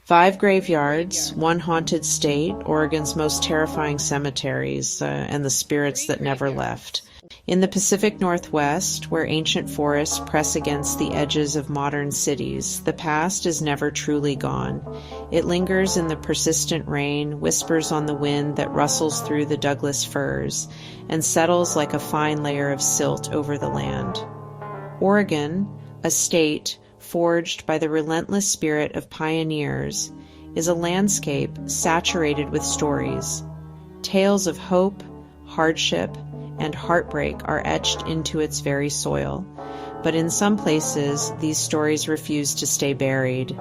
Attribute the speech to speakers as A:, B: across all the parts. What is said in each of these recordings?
A: 5 graveyards, 1 haunted state, Oregon's most terrifying cemeteries, and the spirits that never left. In the Pacific Northwest, where ancient forests press against the edges of modern cities, the past is never truly gone. It lingers in the persistent rain, whispers on the wind that rustles through the Douglas firs, and settles like a fine layer of silt over the land. Oregon, a state forged by the relentless spirit of pioneers, is a landscape saturated with stories. Tales of hope, hardship, and heartbreak are etched into its very soil. But in some places, these stories refuse to stay buried.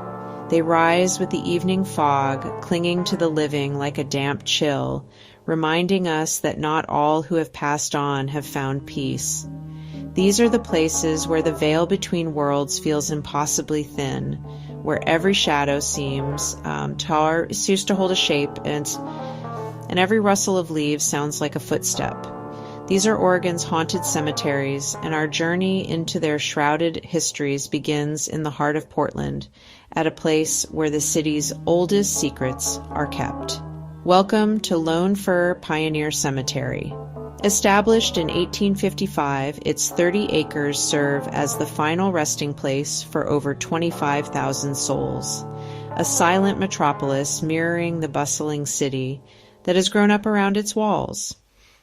A: They rise with the evening fog, clinging to the living like a damp chill, reminding us that not all who have passed on have found peace. These are the places where the veil between worlds feels impossibly thin, where every shadow seems to hold a shape, and every rustle of leaves sounds like a footstep. These are Oregon's haunted cemeteries, and our journey into their shrouded histories begins in the heart of Portland, at a place where the city's oldest secrets are kept. Welcome to Lone Fir Pioneer Cemetery. Established in 1855, its 30 acres serve as the final resting place for over 25,000 souls, a silent metropolis mirroring the bustling city that has grown up around its walls.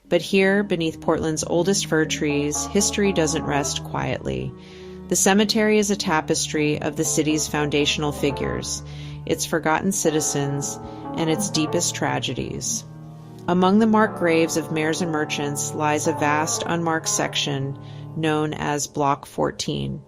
A: But here, beneath Portland's oldest fir trees, history doesn't rest quietly. The cemetery is a tapestry of the city's foundational figures, its forgotten citizens, and its deepest tragedies. Among the marked graves of mayors and merchants lies a vast unmarked section known as Block 14.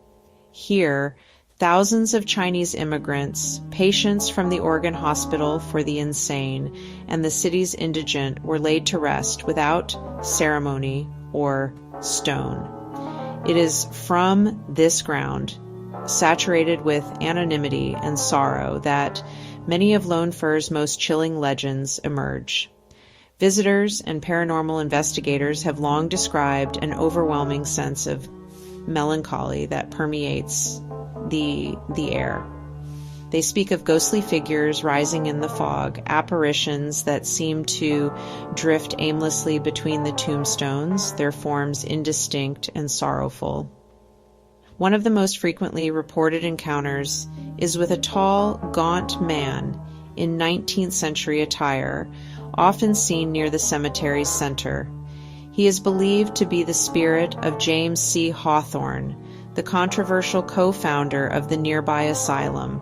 A: Here, thousands of Chinese immigrants, patients from the Oregon Hospital for the Insane, and the city's indigent were laid to rest without ceremony or stone. It is from this ground, saturated with anonymity and sorrow, that many of Lone Fir's most chilling legends emerge. Visitors and paranormal investigators have long described an overwhelming sense of melancholy that permeates the air. They speak of ghostly figures rising in the fog, apparitions that seem to drift aimlessly between the tombstones, their forms indistinct and sorrowful. One of the most frequently reported encounters is with a tall, gaunt man in 19th century attire, often seen near the cemetery's center. He is believed to be the spirit of James C. Hawthorne, the controversial co-founder of the nearby asylum.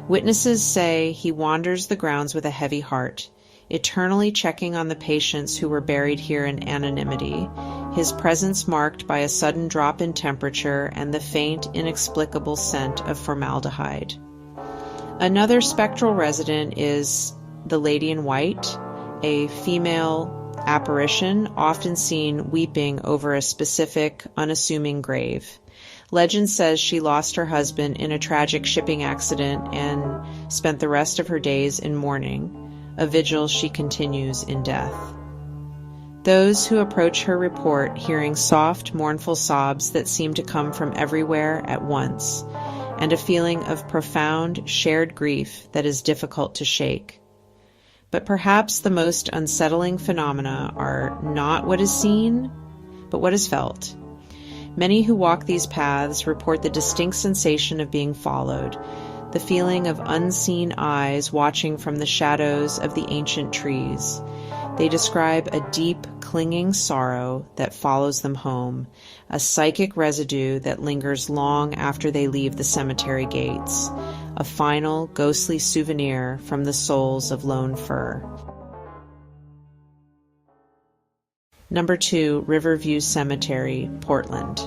A: Witnesses say he wanders the grounds with a heavy heart, eternally checking on the patients who were buried here in anonymity, his presence marked by a sudden drop in temperature and the faint, inexplicable scent of formaldehyde. Another spectral resident is the Lady in White, a female apparition often seen weeping over a specific, unassuming grave. Legend says she lost her husband in a tragic shipping accident and spent the rest of her days in mourning, a vigil she continues in death. Those who approach her report hearing soft, mournful sobs that seem to come from everywhere at once, and a feeling of profound, shared grief that is difficult to shake. But perhaps the most unsettling phenomena are not what is seen, but what is felt. Many who walk these paths report the distinct sensation of being followed, the feeling of unseen eyes watching from the shadows of the ancient trees. They describe a deep, clinging sorrow that follows them home, a psychic residue that lingers long after they leave the cemetery gates, a final, ghostly souvenir from the souls of Lone Fir. Number 2, Riverview Cemetery, Portland.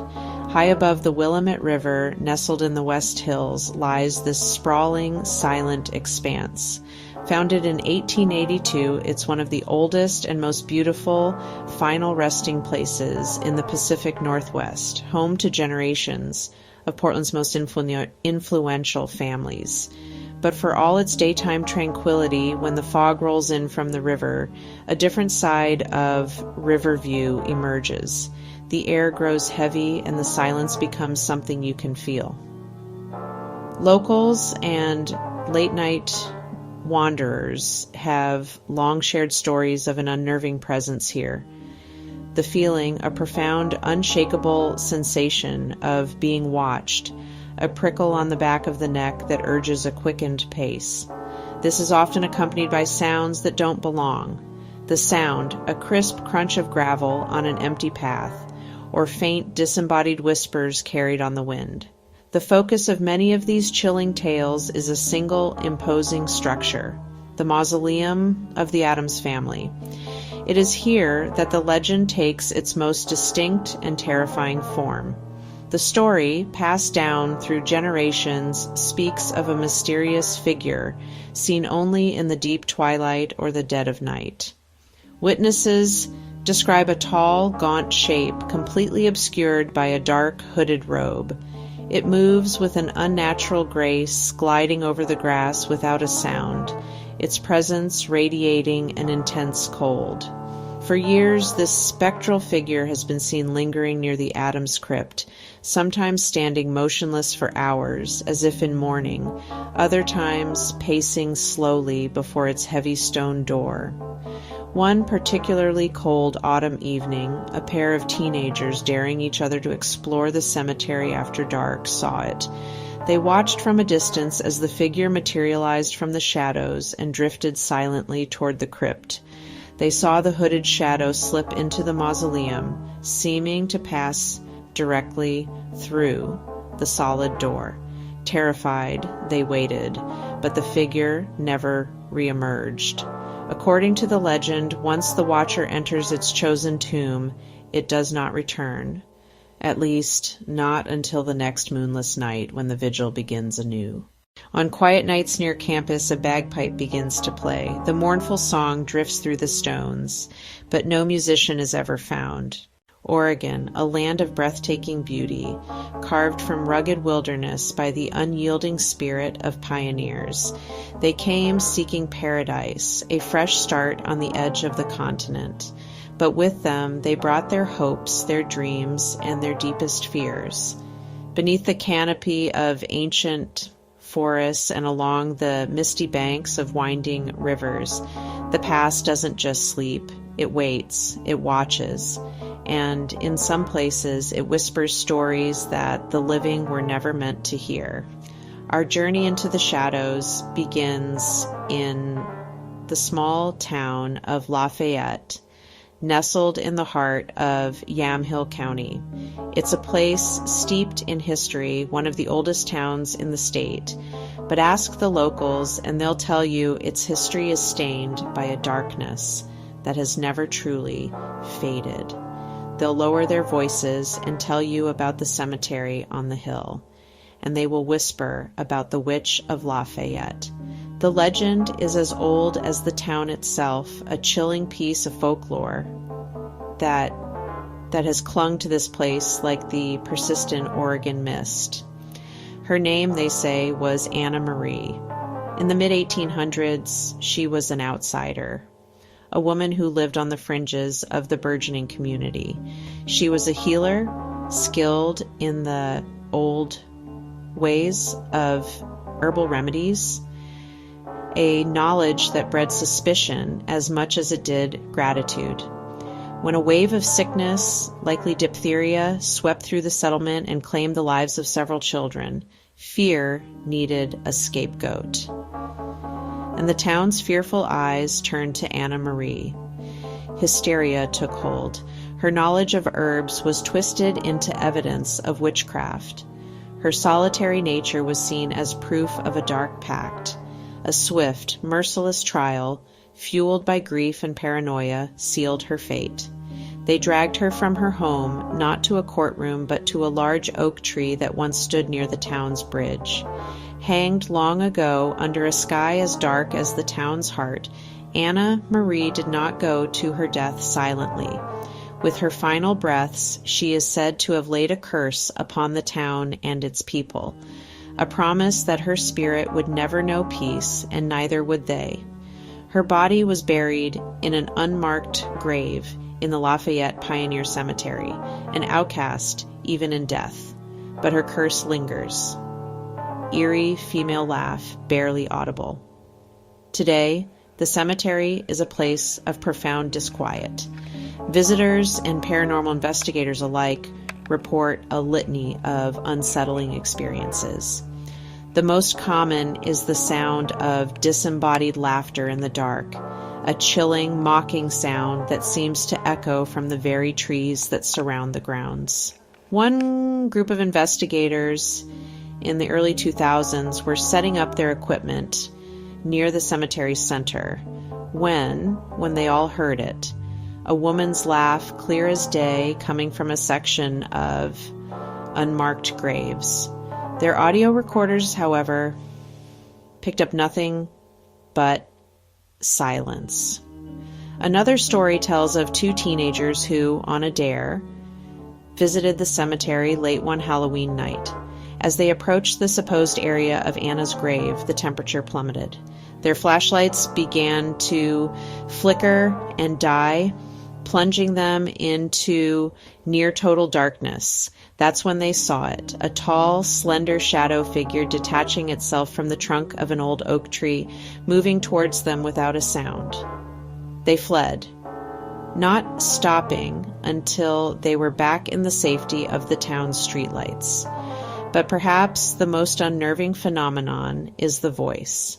A: High above the Willamette River, nestled in the West Hills, lies this sprawling, silent expanse. Founded in 1882, it's one of the oldest and most beautiful final resting places in the Pacific Northwest, home to generations of Portland's most influential families. But for all its daytime tranquility, when the fog rolls in from the river, a different side of Riverview emerges. The air grows heavy and the silence becomes something you can feel. Locals and late-night wanderers have long shared stories of an unnerving presence here. The feeling, a profound, unshakable sensation of being watched, a prickle on the back of the neck that urges a quickened pace. This is often accompanied by sounds that don't belong. The sound, a crisp crunch of gravel on an empty path, or faint disembodied whispers carried on the wind. The focus of many of these chilling tales is a single imposing structure, the mausoleum of the Addams family. It is here that the legend takes its most distinct and terrifying form. The story, passed down through generations, speaks of a mysterious figure seen only in the deep twilight or the dead of night. Witnesses describe a tall, gaunt shape completely obscured by a dark, hooded robe. It moves with an unnatural grace, gliding over the grass without a sound, its presence radiating an intense cold. For years, this spectral figure has been seen lingering near the Addams crypt, sometimes standing motionless for hours, as if in mourning, other times pacing slowly before its heavy stone door. One particularly cold autumn evening, a pair of teenagers daring each other to explore the cemetery after dark saw it. They watched from a distance as the figure materialized from the shadows and drifted silently toward the crypt. They saw the hooded shadow slip into the mausoleum, seeming to pass directly through the solid door. Terrified, they waited, but the figure never reemerged. According to the legend, once the watcher enters its chosen tomb, it does not return. At least, not until the next moonless night when the vigil begins anew. On quiet nights near campus, a bagpipe begins to play. The mournful song drifts through the stones, but no musician is ever found. Oregon, a land of breathtaking beauty, carved from rugged wilderness by the unyielding spirit of pioneers. They came seeking paradise, a fresh start on the edge of the continent. But with them, they brought their hopes, their dreams, and their deepest fears. Beneath the canopy of ancient forests and along the misty banks of winding rivers, the past doesn't just sleep. It waits, it watches, and in some places it whispers stories that the living were never meant to hear. Our journey into the shadows begins in the small town of Lafayette, nestled in the heart of Yamhill County. It's a place steeped in history, one of the oldest towns in the state. But ask the locals and they'll tell you its history is stained by a darkness that has never truly faded. They'll lower their voices and tell you about the cemetery on the hill, and they will whisper about the Witch of Lafayette. The legend is as old as the town itself, a chilling piece of folklore that has clung to this place like the persistent Oregon mist. Her name, they say, was Anna Marie. In the mid-1800s, she was an outsider, a woman who lived on the fringes of the burgeoning community. She was a healer, skilled in the old ways of herbal remedies, a knowledge that bred suspicion as much as it did gratitude. When a wave of sickness, likely diphtheria, swept through the settlement and claimed the lives of several children, fear needed a scapegoat. And the town's fearful eyes turned to Anna Marie. Hysteria took hold. Her knowledge of herbs was twisted into evidence of witchcraft. Her solitary nature was seen as proof of a dark pact. A swift, merciless trial, fueled by grief and paranoia, sealed her fate. They dragged her from her home, not to a courtroom, but to a large oak tree that once stood near the town's bridge. Hanged long ago under a sky as dark as the town's heart, Anna Marie did not go to her death silently. With her final breaths, she is said to have laid a curse upon the town and its people, a promise that her spirit would never know peace, and neither would they. Her body was buried in an unmarked grave in the Lafayette Pioneer Cemetery, an outcast even in death. But her curse lingers. Eerie female laugh, barely audible. Today, the cemetery is a place of profound disquiet. Visitors and paranormal investigators alike report a litany of unsettling experiences. The most common is the sound of disembodied laughter in the dark, a chilling, mocking sound that seems to echo from the very trees that surround the grounds. One group of investigators in the early 2000s were setting up their equipment near the cemetery center when they all heard it, a woman's laugh clear as day coming from a section of unmarked graves. Their audio recorders, however, picked up nothing but silence. Another story tells of two teenagers who, on a dare, visited the cemetery late one Halloween night. As they approached the supposed area of Anna's grave, the temperature plummeted. Their flashlights began to flicker and die, plunging them into near total darkness. That's when they saw it, a tall, slender shadow figure detaching itself from the trunk of an old oak tree, moving towards them without a sound. They fled, not stopping until they were back in the safety of the town's streetlights. But perhaps the most unnerving phenomenon is the voice.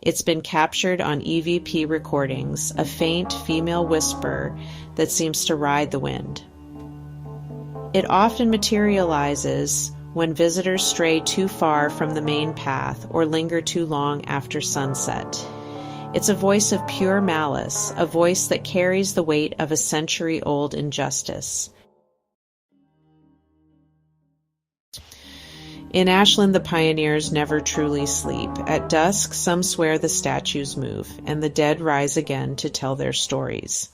A: It's been captured on EVP recordings, a faint female whisper that seems to ride the wind. It often materializes when visitors stray too far from the main path or linger too long after sunset. It's a voice of pure malice, a voice that carries the weight of a century-old injustice. In Ashland, the pioneers never truly sleep. At dusk, some swear the statues move, and the dead rise again to tell their stories.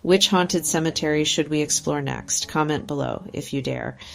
A: Which haunted cemetery should we explore next? Comment below if you dare.